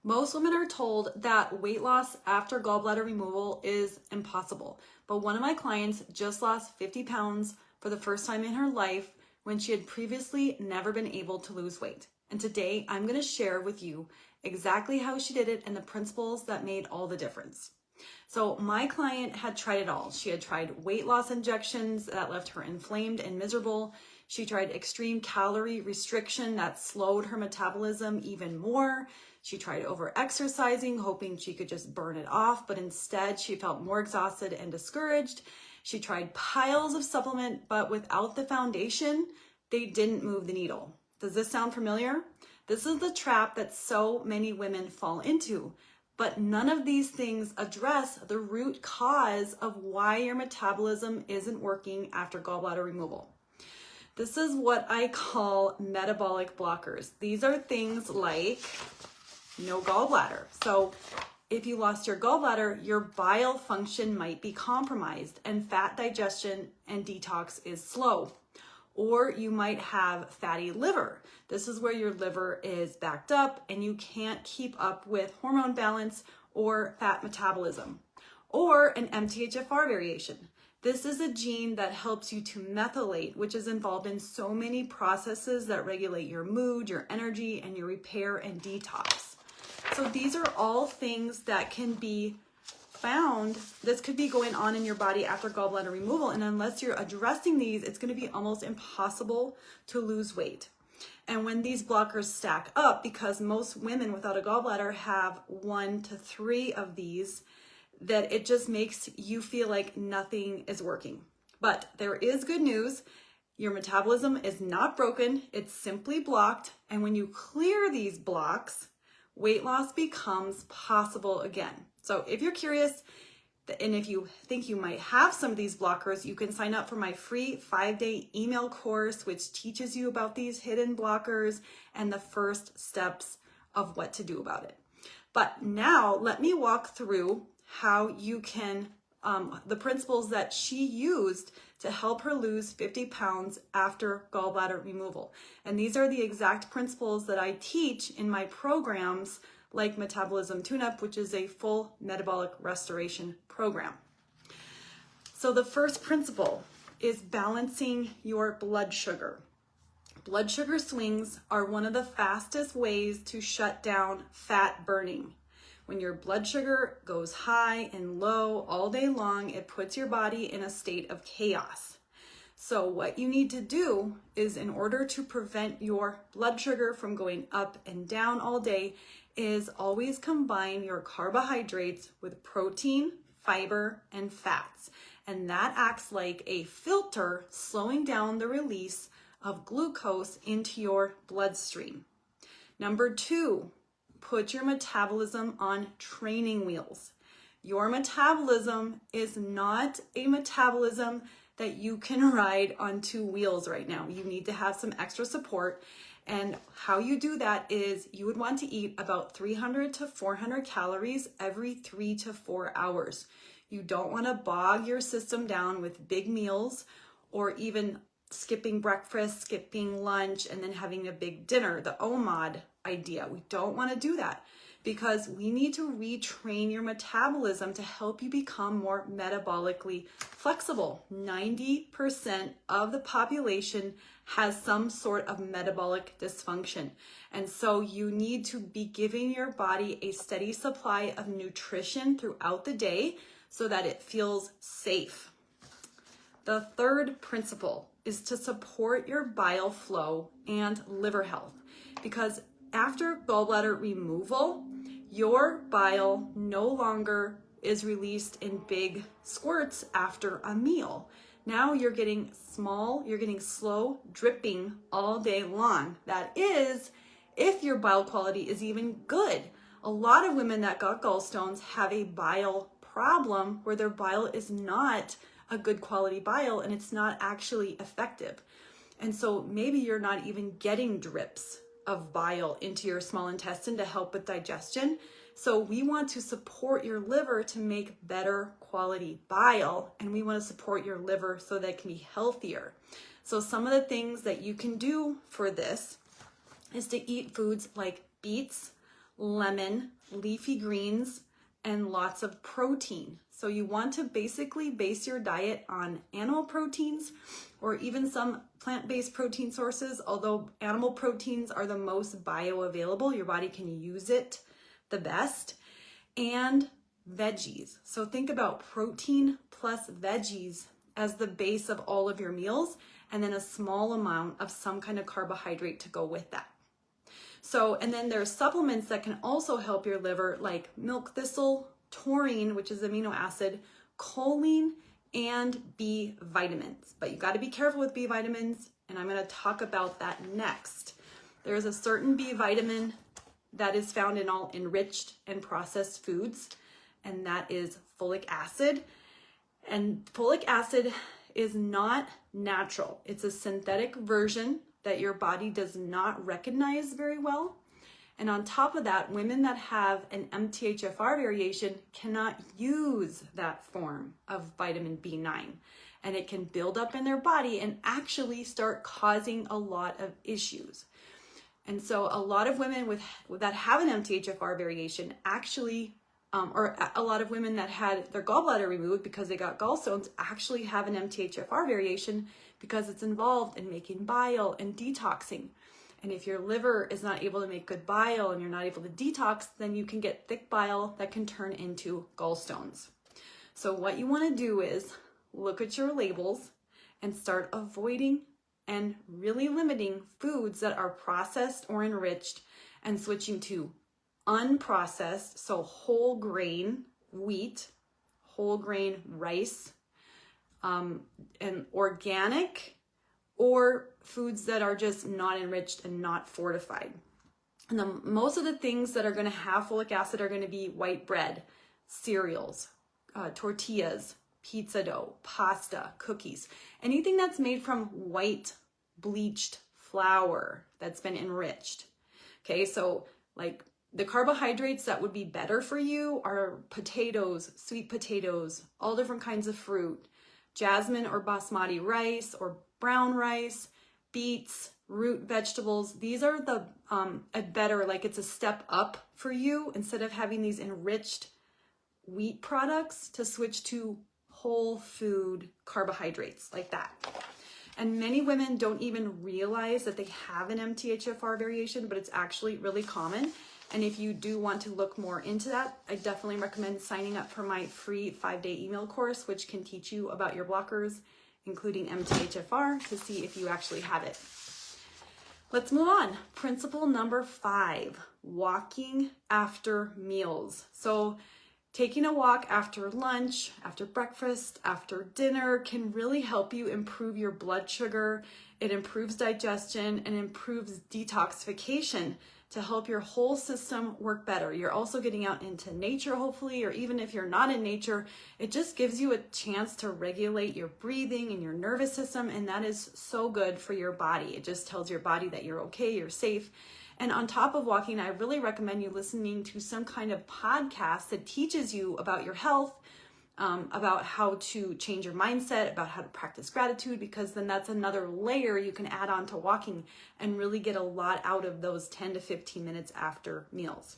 Most women are told that weight loss after gallbladder removal is impossible. But one of my clients just lost 50 pounds for the first time in her life when she had previously never been able to lose weight. And today I'm going to share with you exactly how she did it and the principles that made all the difference. So my client had tried it all. She had tried weight loss injections that left her inflamed and miserable. She tried extreme calorie restriction that slowed her metabolism even more. She tried over-exercising, hoping she could just burn it off, but instead she felt more exhausted and discouraged. She tried piles of supplement, but without the foundation, they didn't move the needle. Does this sound familiar? This is the trap that so many women fall into, but none of these things address the root cause of why your metabolism isn't working after gallbladder removal. This is what I call metabolic blockers. These are things like no gallbladder. So if you lost your gallbladder, your bile function might be compromised and fat digestion and detox is slow. Or you might have fatty liver. This is where your liver is backed up and you can't keep up with hormone balance or fat metabolism. Or an MTHFR variation. This is a gene that helps you to methylate, which is involved in so many processes that regulate your mood, your energy, and your repair and detox. So these are all things that can be found. This could be going on in your body after gallbladder removal. And unless you're addressing these, it's going to be almost impossible to lose weight. And when these blockers stack up, because most women without a gallbladder have 1 to 3 of these, that it just makes you feel like nothing is working. But there is good news. Your metabolism is not broken. It's simply blocked. And when you clear these blocks, weight loss becomes possible again. So if you're curious, and if you think you might have some of these blockers, you can sign up for my free 5-day email course, which teaches you about these hidden blockers and the first steps of what to do about it. But now let me walk through how you can, the principles that she used to help her lose 50 pounds after gallbladder removal. And these are the exact principles that I teach in my programs like Metabolism Tuneup, which is a full metabolic restoration program. So the first principle is balancing your blood sugar. Blood sugar swings are one of the fastest ways to shut down fat burning. When your blood sugar goes high and low all day long, it puts your body in a state of chaos. So what you need to do is, in order to prevent your blood sugar from going up and down all day, is always combine your carbohydrates with protein, fiber, and fats. And that acts like a filter, slowing down the release of glucose into your bloodstream. Number 2, put your metabolism on training wheels. Your metabolism is not a metabolism that you can ride on 2 wheels right now. You need to have some extra support. And how you do that is you would want to eat about 300 to 400 calories every 3 to 4 hours. You don't want to bog your system down with big meals or even skipping breakfast, skipping lunch, and then having a big dinner, the OMAD idea. We don't want to do that because we need to retrain your metabolism to help you become more metabolically flexible. 90% of the population has some sort of metabolic dysfunction. And so you need to be giving your body a steady supply of nutrition throughout the day so that it feels safe. The third principle is to support your bile flow and liver health, because after gallbladder removal, your bile no longer is released in big squirts after a meal. Now you're getting slow dripping all day long. That is, if your bile quality is even good. A lot of women that got gallstones have a bile problem where their bile is not a good quality bile and it's not actually effective. And so maybe you're not even getting drips of bile into your small intestine to help with digestion. So we want to support your liver to make better quality bile, and we want to support your liver so that it can be healthier. So some of the things that you can do for this is to eat foods like beets, lemon, leafy greens, and lots of protein. So you want to basically base your diet on animal proteins or even some plant-based protein sources, although animal proteins are the most bioavailable. Your body can use it the best. And veggies. So think about protein plus veggies as the base of all of your meals, and then a small amount of some kind of carbohydrate to go with that. So, and then there's supplements that can also help your liver, like milk thistle, taurine, which is amino acid, choline, and B vitamins. But you got to be careful with B vitamins, and I'm going to talk about that next. There's a certain B vitamin that is found in all enriched and processed foods, and that is folic acid. And folic acid is not natural. It's a synthetic version that your body does not recognize very well. And on top of that, women that have an MTHFR variation cannot use that form of vitamin B9. And it can build up in their body and actually start causing a lot of issues. And so a lot of women that have an MTHFR variation actually, or a lot of women that had their gallbladder removed because they got gallstones actually have an MTHFR variation because it's involved in making bile and detoxing. And if your liver is not able to make good bile and you're not able to detox, then you can get thick bile that can turn into gallstones. So what you want to do is look at your labels and start avoiding and really limiting foods that are processed or enriched and switching to unprocessed, so whole grain wheat, whole grain rice, and organic, or foods that are just not enriched and not fortified. And most of the things that are going to have folic acid are going to be white bread, cereals, tortillas, pizza dough, pasta, cookies, anything that's made from white bleached flour that's been enriched. Okay, so like the carbohydrates that would be better for you are potatoes, sweet potatoes, all different kinds of fruit, jasmine or basmati rice or brown rice, beets, root vegetables. These are the a better, like it's a step up for you instead of having these enriched wheat products to switch to whole food carbohydrates like that. And many women don't even realize that they have an MTHFR variation, but it's actually really common. And if you do want to look more into that, I definitely recommend signing up for my free 5-day email course, which can teach you about your blockers, including MTHFR, to see if you actually have it. Let's move on. Principle number 5, walking after meals. So taking a walk after lunch, after breakfast, after dinner can really help you improve your blood sugar. It improves digestion and improves detoxification to help your whole system work better. You're also getting out into nature, hopefully, or even if you're not in nature, it just gives you a chance to regulate your breathing and your nervous system, and that is so good for your body. It just tells your body that you're okay, you're safe. And on top of walking, I really recommend you listening to some kind of podcast that teaches you about your health, about how to change your mindset, about how to practice gratitude, because then that's another layer you can add on to walking and really get a lot out of those 10 to 15 minutes after meals.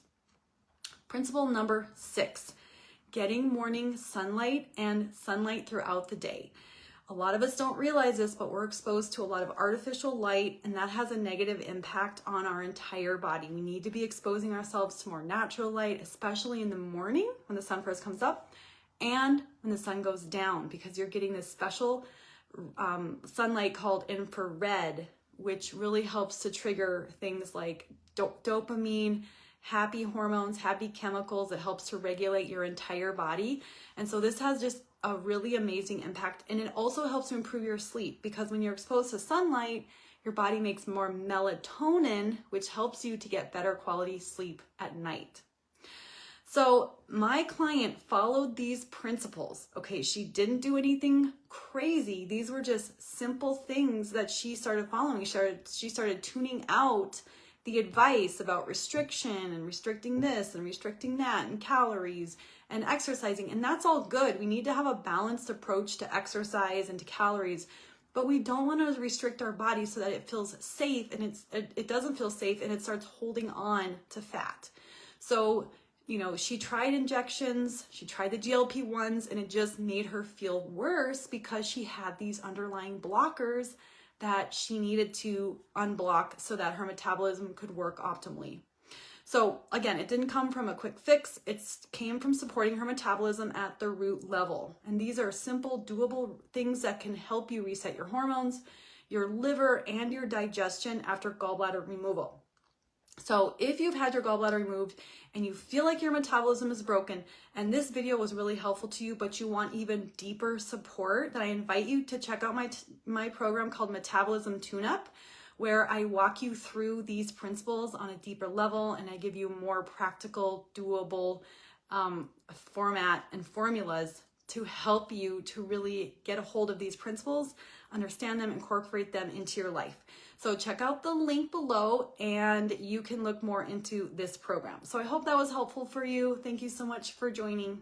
Principle number 6, getting morning sunlight and sunlight throughout the day. A lot of us don't realize this, but we're exposed to a lot of artificial light, and that has a negative impact on our entire body. We need to be exposing ourselves to more natural light, especially in the morning when the sun first comes up and when the sun goes down, because you're getting this special sunlight called infrared, which really helps to trigger things like dopamine, happy hormones, happy chemicals. It helps to regulate your entire body. And so this has just a really amazing impact. And it also helps to improve your sleep, because when you're exposed to sunlight, your body makes more melatonin, which helps you to get better quality sleep at night. So my client followed these principles. Okay, she didn't do anything crazy. These were just simple things that she started following. She started tuning out the advice about restriction and restricting this and restricting that and calories and exercising. And that's all good. We need to have a balanced approach to exercise and to calories, but we don't want to restrict our body so that it feels safe, and it doesn't feel safe and it starts holding on to fat. So, you know, she tried injections, she tried the GLP-1s, and it just made her feel worse because she had these underlying blockers that she needed to unblock so that her metabolism could work optimally. So again, it didn't come from a quick fix. It came from supporting her metabolism at the root level. And these are simple, doable things that can help you reset your hormones, your liver, and your digestion after gallbladder removal. So if you've had your gallbladder removed and you feel like your metabolism is broken and this video was really helpful to you, but you want even deeper support, then I invite you to check out my program called Metabolism Tuneup, where I walk you through these principles on a deeper level and I give you more practical, doable format and formulas to help you to really get a hold of these principles, understand them, incorporate them into your life. So check out the link below and you can look more into this program. So I hope that was helpful for you. Thank you so much for joining.